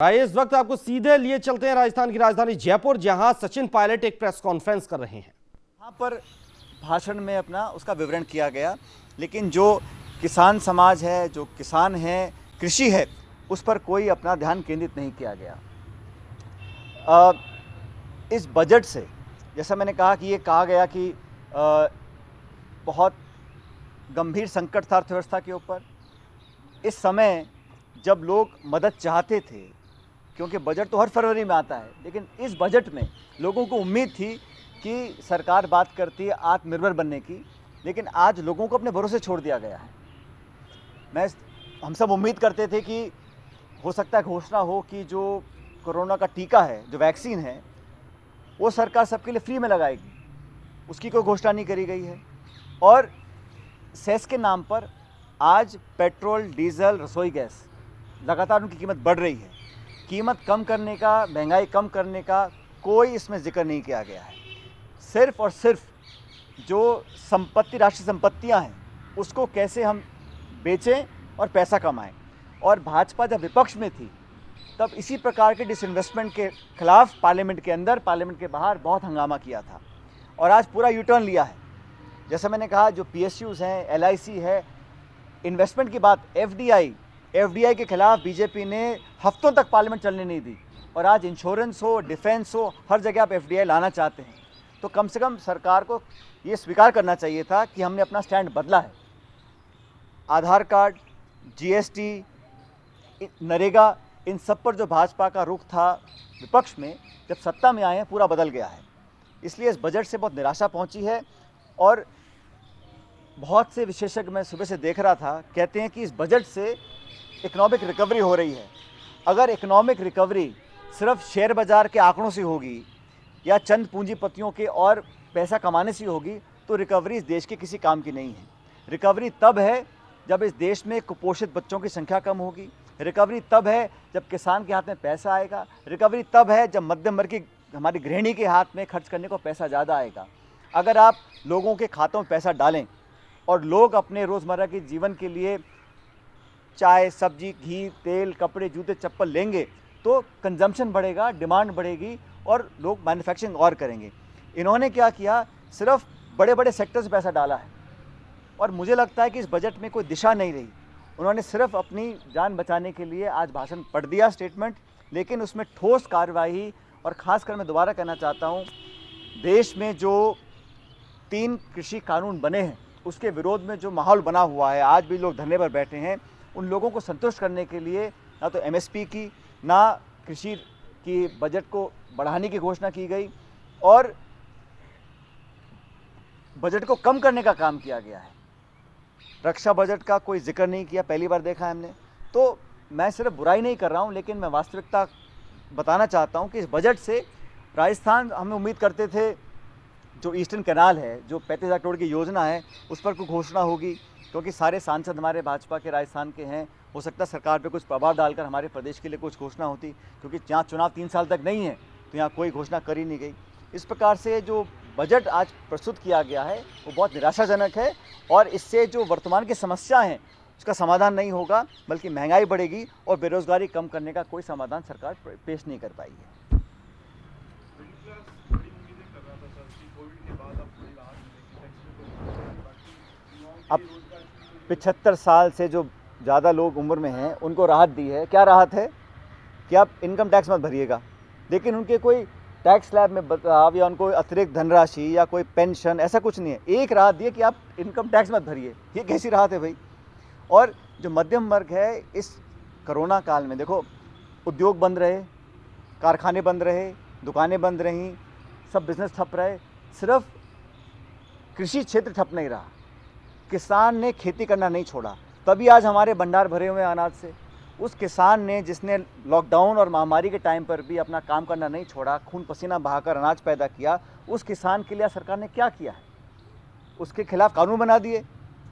आइए इस वक्त आपको सीधे लिए चलते हैं राजस्थान की राजधानी जयपुर, जहां सचिन पायलट एक प्रेस कॉन्फ्रेंस कर रहे हैं। यहाँ पर भाषण में अपना उसका विवरण किया गया, लेकिन जो किसान समाज है, जो किसान है, कृषि है, उस पर कोई अपना ध्यान केंद्रित नहीं किया गया। इस बजट से जैसा मैंने कहा कि ये कहा गया कि बहुत गंभीर संकट था अर्थव्यवस्था के ऊपर। इस समय जब लोग मदद चाहते थे, क्योंकि बजट तो हर फरवरी में आता है, लेकिन इस बजट में लोगों को उम्मीद थी कि सरकार बात करती है आत्मनिर्भर बनने की, लेकिन आज लोगों को अपने भरोसे छोड़ दिया गया है। हम सब उम्मीद करते थे कि हो सकता है घोषणा हो कि जो कोरोना का टीका है, जो वैक्सीन है, वो सरकार सबके लिए फ्री में लगाएगी। उसकी कोई घोषणा नहीं करी गई है। और सेस के नाम पर आज पेट्रोल, डीजल, रसोई गैस लगातार उनकी कीमत बढ़ रही है। कीमत कम करने का, महंगाई कम करने का कोई इसमें जिक्र नहीं किया गया है। सिर्फ और सिर्फ जो संपत्ति, राष्ट्रीय संपत्तियां हैं, उसको कैसे हम बेचें और पैसा कमाएं। और भाजपा जब विपक्ष में थी तब इसी प्रकार के डिसइन्वेस्टमेंट के खिलाफ पार्लियामेंट के अंदर, पार्लियामेंट के बाहर बहुत हंगामा किया था। और आज पूरा यू टर्न लिया है। जैसा मैंने कहा, जो PSUs हैं, LIC है, इन्वेस्टमेंट की बात, FDI के खिलाफ बीजेपी ने हफ्तों तक पार्लियामेंट चलने नहीं दी। और आज इंश्योरेंस हो, डिफेंस हो, हर जगह आप FDI लाना चाहते हैं। तो कम से कम सरकार को ये स्वीकार करना चाहिए था कि हमने अपना स्टैंड बदला है। आधार कार्ड, GST, नरेगा, इन सब पर जो भाजपा का रुख था विपक्ष में, जब सत्ता में आए हैं पूरा बदल गया है। इसलिए इस बजट से बहुत निराशा पहुंची है। और बहुत से विशेषज्ञ, मैं सुबह से देख रहा था, कहते हैं कि इस बजट से इकोनॉमिक रिकवरी हो रही है। अगर इकोनॉमिक रिकवरी सिर्फ शेयर बाजार के आंकड़ों से होगी या चंद पूंजीपतियों के और पैसा कमाने से होगी, तो रिकवरी इस देश के किसी काम की नहीं है। रिकवरी तब है जब इस देश में कुपोषित बच्चों की संख्या कम होगी। रिकवरी तब है जब किसान के हाथ में पैसा आएगा। रिकवरी तब है जब मध्यम वर्ग की, हमारी गृहिणी के हाथ में खर्च करने को पैसा ज़्यादा आएगा। अगर आप लोगों के खातों में पैसा डालें और लोग अपने रोज़मर्रा के जीवन के लिए चाय, सब्जी, घी, तेल, कपड़े, जूते, चप्पल लेंगे, तो कंजम्पशन बढ़ेगा, डिमांड बढ़ेगी और लोग मैन्युफैक्चरिंग और करेंगे। इन्होंने क्या किया, सिर्फ बड़े बड़े सेक्टर से पैसा डाला है। और मुझे लगता है कि इस बजट में कोई दिशा नहीं रही। उन्होंने सिर्फ अपनी जान बचाने के लिए आज भाषण पढ़ दिया, स्टेटमेंट, लेकिन उसमें ठोस कार्रवाई, और ख़ासकर मैं दोबारा कहना चाहता हूँ, देश में जो 3 कृषि कानून बने हैं उसके विरोध में जो माहौल बना हुआ है, आज भी लोग धरने पर बैठे हैं, उन लोगों को संतुष्ट करने के लिए ना तो MSP की, ना कृषि की बजट को बढ़ाने की घोषणा की गई, और बजट को कम करने का काम किया गया है। रक्षा बजट का कोई जिक्र नहीं किया, पहली बार देखा है हमने। तो मैं सिर्फ बुराई नहीं कर रहा हूं, लेकिन मैं वास्तविकता बताना चाहता हूं कि इस बजट से राजस्थान, हमें उम्मीद करते थे जो ईस्टर्न कैनाल है, जो 35,000 करोड़ की योजना है, उस पर कोई घोषणा होगी, क्योंकि सारे सांसद हमारे भाजपा के राजस्थान के हैं। हो सकता है सरकार पे कुछ प्रभाव डालकर हमारे प्रदेश के लिए कुछ घोषणा होती, क्योंकि यहाँ चुनाव 3 साल तक नहीं है, तो यहाँ कोई घोषणा कर ही नहीं गई। इस प्रकार से जो बजट आज प्रस्तुत किया गया है वो बहुत निराशाजनक है, और इससे जो वर्तमान की समस्या हैं उसका समाधान नहीं होगा, बल्कि महंगाई बढ़ेगी और बेरोजगारी कम करने का कोई समाधान सरकार पेश नहीं कर पाई है। अब 75 साल से जो ज़्यादा लोग उम्र में हैं उनको राहत दी है। क्या राहत है कि आप इनकम टैक्स मत भरिएगा, लेकिन उनके कोई टैक्स स्लैब में बदलाव या उनको अतिरिक्त धनराशि या कोई पेंशन, ऐसा कुछ नहीं है। एक राहत दी है कि आप इनकम टैक्स मत भरिए। ये कैसी राहत है भाई? और जो मध्यम वर्ग है, इस कोरोना काल में देखो, उद्योग बंद रहे, कारखाने बंद रहे, दुकानें बंद रहीं, सब बिजनेस ठप रहे, सिर्फ कृषि क्षेत्र ठप नहीं रहा। किसान ने खेती करना नहीं छोड़ा, तभी आज हमारे भंडार भरे हुए अनाज से। उस किसान ने, जिसने लॉकडाउन और महामारी के टाइम पर भी अपना काम करना नहीं छोड़ा, खून पसीना बहाकर अनाज पैदा किया, उस किसान के लिए सरकार ने क्या किया है? उसके खिलाफ कानून बना दिए।